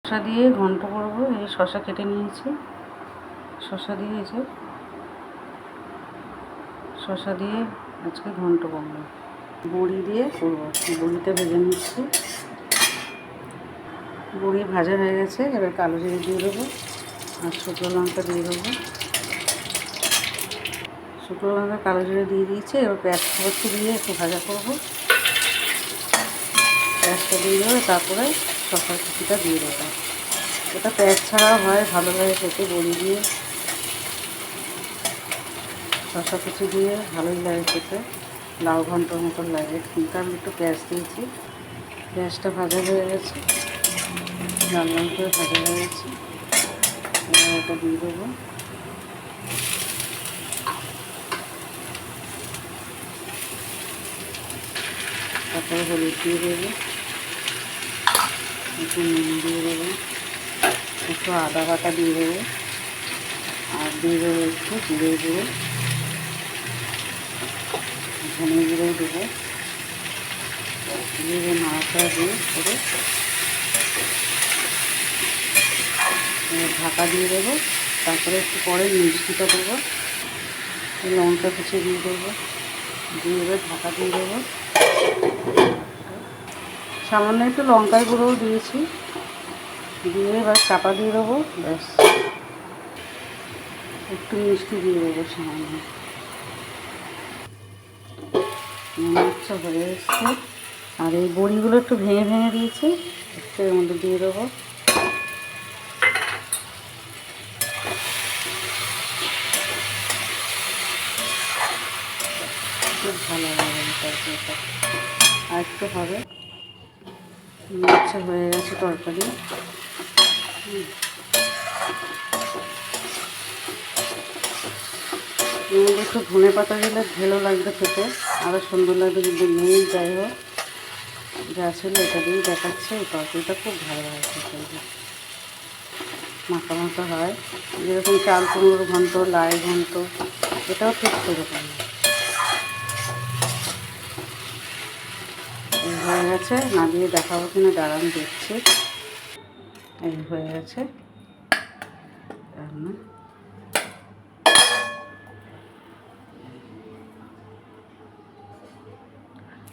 শসা দিয়ে ঘন্ট করবো। এই শসা কেটে নিয়েছি, শসা দিয়ে এই যে শসা দিয়ে আজকে ঘন্ট করবো। বড়ি দিয়ে করবো, বড়িটা ভেজে নিচ্ছি। বড়ি ভাজা হয়ে গেছে, এবার কালো জিরে দিয়ে দেবো আর শুকনো লঙ্কা দিয়ে দেবো। শুকনো লঙ্কা কালো জিরে দিয়ে দিয়েছি। এবার পেঁয়াজ কুচি দিয়ে একটু ভাজা করবো। পেঁয়াজটা দিয়ে দেবো, তারপরে শসার কুচিটা দিয়ে দেবো। এটা পেঁয়াজ ছাড়াও হয়, ভালো লাগে খেতে। বড়ি দিয়ে শসা কুচি দিয়ে ভালোই লাগে খেতে, লাউ ঘন্টর মতন লাগে। কিন্তু আমি একটু পেঁয়াজ দিয়েছি। পেঁয়াজটা ভাজা হয়ে গেছে, লাল লাল করে ভাজা হয়ে গেছে। এবার এটা দিয়ে দেবো। তারপরে হলুদ দিয়ে দেবো, একটু নুন দিয়ে দেবো, একটু আদা বাটা দিয়ে দেবো, আর দিয়ে দেবো একটু জিরে গুঁড়ো, ধনে গুঁড়ো দেবো। দিয়ে নাড়াচাড়া দিয়ে করে ঢাকা দিয়ে দেবো। তারপরে একটু পরে মিষ্টিটা দেবো, লঙ্কা কুচি দিয়ে দেবো, দিয়ে এবার ঢাকা দিয়ে দেবো। সামান্য একটু লঙ্কার গুঁড়োও দিয়েছি, দিয়ে এবার চাপা দিয়ে দেবো। ব্যাস, একটু মিষ্টি দিয়ে দেবো সামান্য। আচ্ছা, হয়ে এসছে। আর এই বড়িগুলো একটু ভেঙে ভেঙে দিয়েছি, একটু এর মধ্যে দিয়ে দেবো। খুব ভালো হবে তরকারিটা, আর একটু হবে। আচ্ছা, হয়ে গেছে তরকারি। একটু ধনে পাতা দিলে ভালো লাগবে খেতে, আরও সুন্দর লাগবে। কিন্তু নেই, যাই হোক, যা ছিল এটা দিয়েই দেখাচ্ছে। এই তরকারিটা খুব ভালো হয় খেতে, মাখা মাখা হয়, যেরকম চাল কুমড়োর ঘন্ট, লাই ঘন্ট, এটাও ঠিক সেরকম। এই হয়ে গেছে, না দিয়ে দেখাবো কিনা দাঁড়ান দেখছি। এই হয়ে গেছে রান্না।